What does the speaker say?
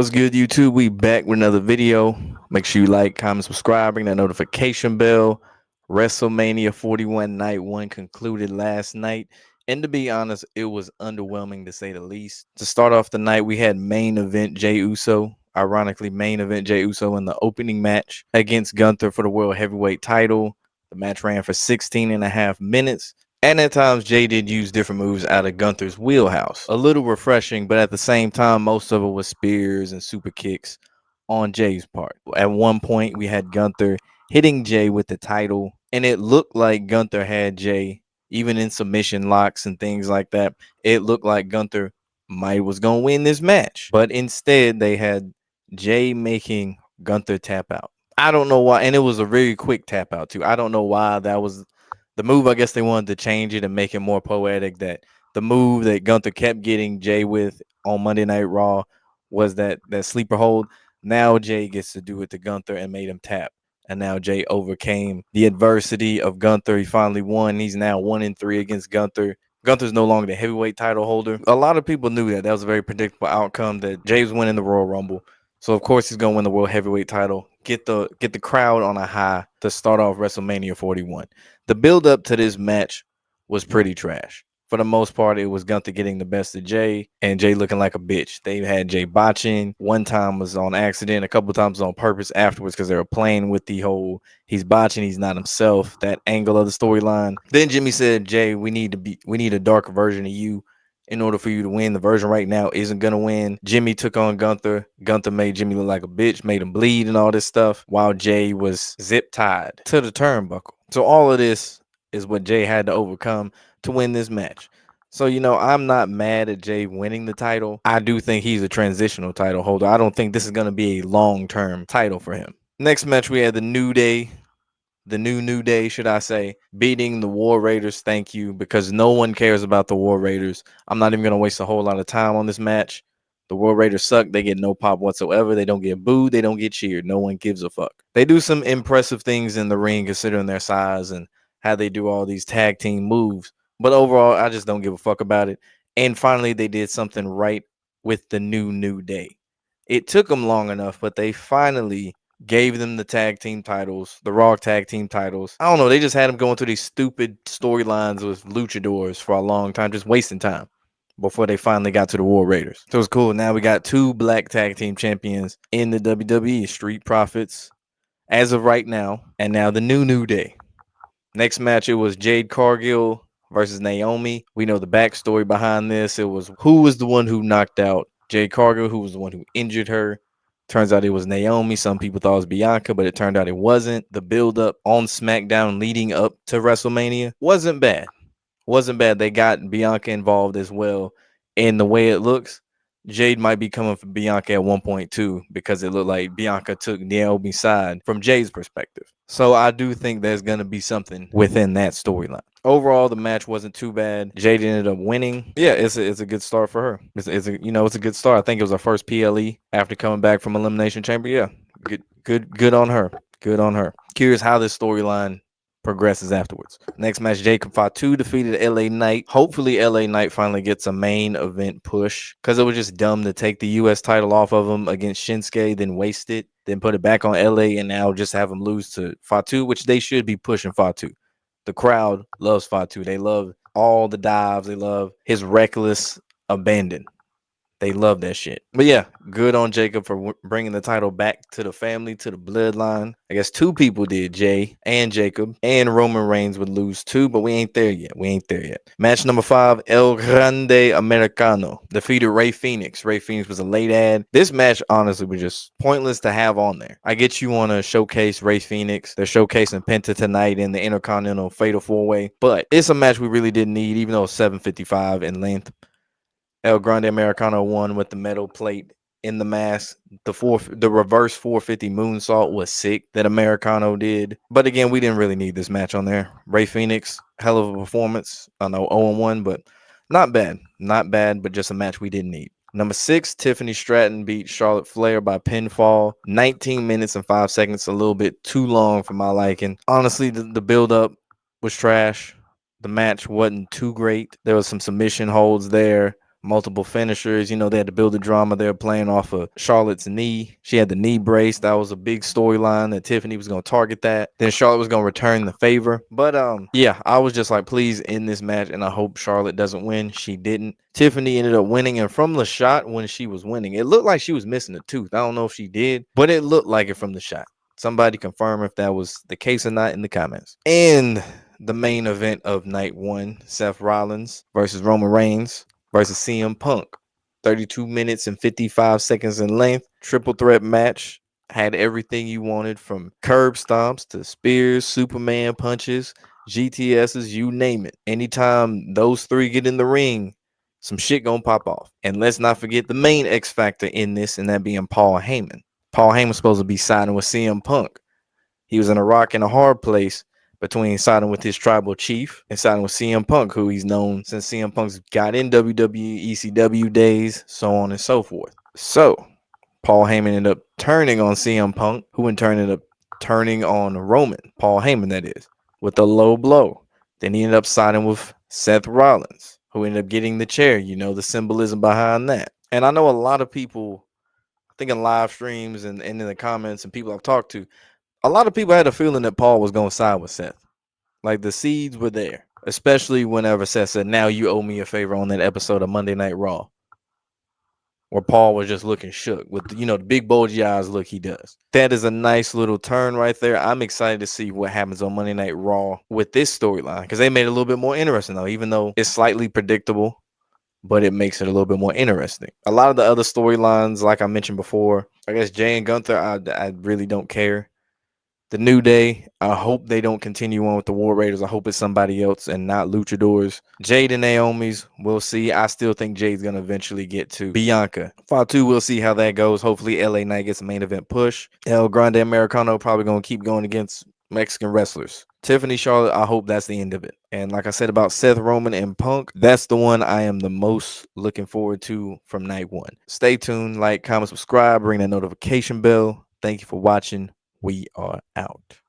What's good, YouTube? We back with another video. Make sure you like, comment, subscribe, ring that notification bell. WrestleMania 41 Night 1 concluded last night. And to be honest, it was underwhelming to say the least. To start off the night, we had main event Jey Uso. Ironically, main event Jey Uso in the opening match against Gunther for the World Heavyweight title. The match ran for 16 and a half minutes. And at times, Jay did use different moves out of Gunther's wheelhouse. A little refreshing, but at the same time, most of it was spears and super kicks on Jay's part. At one point, we had Gunther hitting Jay with the title, and it looked like Gunther had Jay, even in submission locks and things like that. It looked like Gunther might was gonna win this match, but instead they had Jay making Gunther tap out. I don't know why, and it was a very quick tap out too. I don't know why that was the move. I guess they wanted to change it and make it more poetic. That the move that Gunther kept getting Jay with on Monday Night Raw was that sleeper hold. Now Jay gets to do it to Gunther and made him tap. And now Jay overcame the adversity of Gunther. He finally won. He's now 1-3 against Gunther. Gunther's no longer the heavyweight title holder. A lot of people knew that. That was a very predictable outcome that Jay was winning the Royal Rumble. So of course he's gonna win the World Heavyweight title. Get the crowd on a high to start off WrestleMania 41. The build up to this match was pretty trash. For the most part, it was Gunther getting the best of Jay and Jay looking like a bitch. They had Jay botching. One time was on accident, a couple times on purpose afterwards because they were playing with the whole he's botching, he's not himself, that angle of the storyline. Then Jimmy said, Jay, we need a darker version of you in order for you to win. The version right now isn't gonna win. Jimmy took on Gunther. Gunther made Jimmy look like a bitch, made him bleed and all this stuff, while Jay was zip tied to the turnbuckle. So all of this is what Jay had to overcome to win this match. So, I'm not mad at Jay winning the title. I do think he's a transitional title holder. I don't think this is going to be a long-term title for him. Next match, we had the New Day, the New Day, should I say, beating the War Raiders. Thank you, because no one cares about the War Raiders. I'm not even going to waste a whole lot of time on this match. The War Raiders suck. They get no pop whatsoever. They don't get booed. They don't get cheered. No one gives a fuck. They do some impressive things in the ring considering their size and how they do all these tag team moves. But overall, I just don't give a fuck about it. And finally, they did something right with the New Day. It took them long enough, but they finally gave them the tag team titles, the Raw tag team titles. I don't know. They just had them going through these stupid storylines with luchadors for a long time, just wasting time before they finally got to the War Raiders. So it's cool. Now we got two black tag team champions in the WWE, Street Profits, as of right now, and now the New Day. Next match, it was Jade Cargill versus Naomi. We know the backstory behind this. It was who was the one who knocked out Jade Cargill, who was the one who injured her. Turns out it was Naomi. Some people thought it was Bianca, but it turned out it wasn't. The build up on SmackDown leading up to WrestleMania wasn't bad. Wasn't bad. They got Bianca involved as well. And the way it looks, Jade might be coming for Bianca at one point too, because it looked like Bianca took Naomi's side from Jade's perspective. So I do think there's gonna be something within that storyline. Overall, the match wasn't too bad. Jade ended up winning. Yeah, it's a good start for her. It's a good start. I think it was her first PLE after coming back from Elimination Chamber. Yeah, good on her. Good on her. Curious how this storyline progresses afterwards. Next match, Jacob Fatu defeated LA Knight. Hopefully, LA Knight finally gets a main event push, because it was just dumb to take the US title off of him against Shinsuke, then waste it, then put it back on LA, and now just have him lose to Fatu, which they should be pushing Fatu. The crowd loves Fatu. They love all the dives. They love his reckless abandon. They love that shit. But yeah, good on Jacob for bringing the title back to the family, to the bloodline. I guess two people did, Jay and Jacob, and Roman Reigns would lose too, but we ain't there yet. We ain't there yet. Match number 5, El Grande Americano defeated Ray Phoenix. Ray Phoenix was a late ad. This match, honestly, was just pointless to have on there. I get you want to showcase Ray Phoenix. They're showcasing Penta tonight in the Intercontinental Fatal 4-Way, but it's a match we really didn't need, even though it's 7:55 in length. El Grande Americano won with the metal plate in the mask. The reverse 450 moonsault was sick that Americano did. But again, we didn't really need this match on there. Ray Phoenix, hell of a performance. I know 0-1, but not bad. Not bad, but just a match we didn't need. Number 6, Tiffany Stratton beat Charlotte Flair by pinfall. 19 minutes and 5 seconds, a little bit too long for my liking. Honestly, the build-up was trash. The match wasn't too great. There was some submission holds there, multiple finishers. You know, they had to build the drama. They were playing off of Charlotte's knee. She had the knee brace. That was a big storyline that Tiffany was going to target that. Then Charlotte was going to return the favor. But yeah, I was just like, please end this match, and I hope Charlotte doesn't win. She didn't. Tiffany ended up winning, and from the shot when she was winning, it looked like she was missing a tooth. I don't know if she did, but it looked like it from the shot. Somebody confirm if that was the case or not in the comments. And the main event of night one, Seth Rollins versus Roman Reigns versus CM Punk. 32 minutes and 55 seconds in length. Triple threat match. Had everything you wanted, from curb stomps to spears, Superman punches, GTSs, you name it. Anytime those three get in the ring, some shit gonna pop off. And let's not forget the main X factor in this, and that being Paul Heyman. Paul Heyman's supposed to be siding with CM Punk. He was in a rock and a hard place between siding with his tribal chief and siding with CM Punk, who he's known since CM Punk's got in WWE, ECW days, so on and so forth. So Paul Heyman ended up turning on CM Punk, who in turn ended up turning on Roman, Paul Heyman that is, with a low blow. Then he ended up siding with Seth Rollins, who ended up getting the chair. You know the symbolism behind that. And I know a lot of people, I think in live streams and in the comments and people I've talked to, a lot of people had a feeling that Paul was going to side with Seth. Like the seeds were there, especially whenever Seth said, "Now you owe me a favor," on that episode of Monday Night Raw, where Paul was just looking shook with, the big bulgy eyes look he does. That is a nice little turn right there. I'm excited to see what happens on Monday Night Raw with this storyline, because they made it a little bit more interesting, though, even though it's slightly predictable, but it makes it a little bit more interesting. A lot of the other storylines, like I mentioned before, I guess Jay and Gunther, I really don't care. The New Day, I hope they don't continue on with the War Raiders. I hope it's somebody else and not Luchadors. Jade and Naomi's, we'll see. I still think Jade's going to eventually get to Bianca. Fatu, we'll see how that goes. Hopefully LA Knight gets a main event push. El Grande Americano probably going to keep going against Mexican wrestlers. Tiffany Charlotte, I hope that's the end of it. And like I said about Seth Roman and Punk, that's the one I am the most looking forward to from night one. Stay tuned, like, comment, subscribe, ring that notification bell. Thank you for watching. We are out.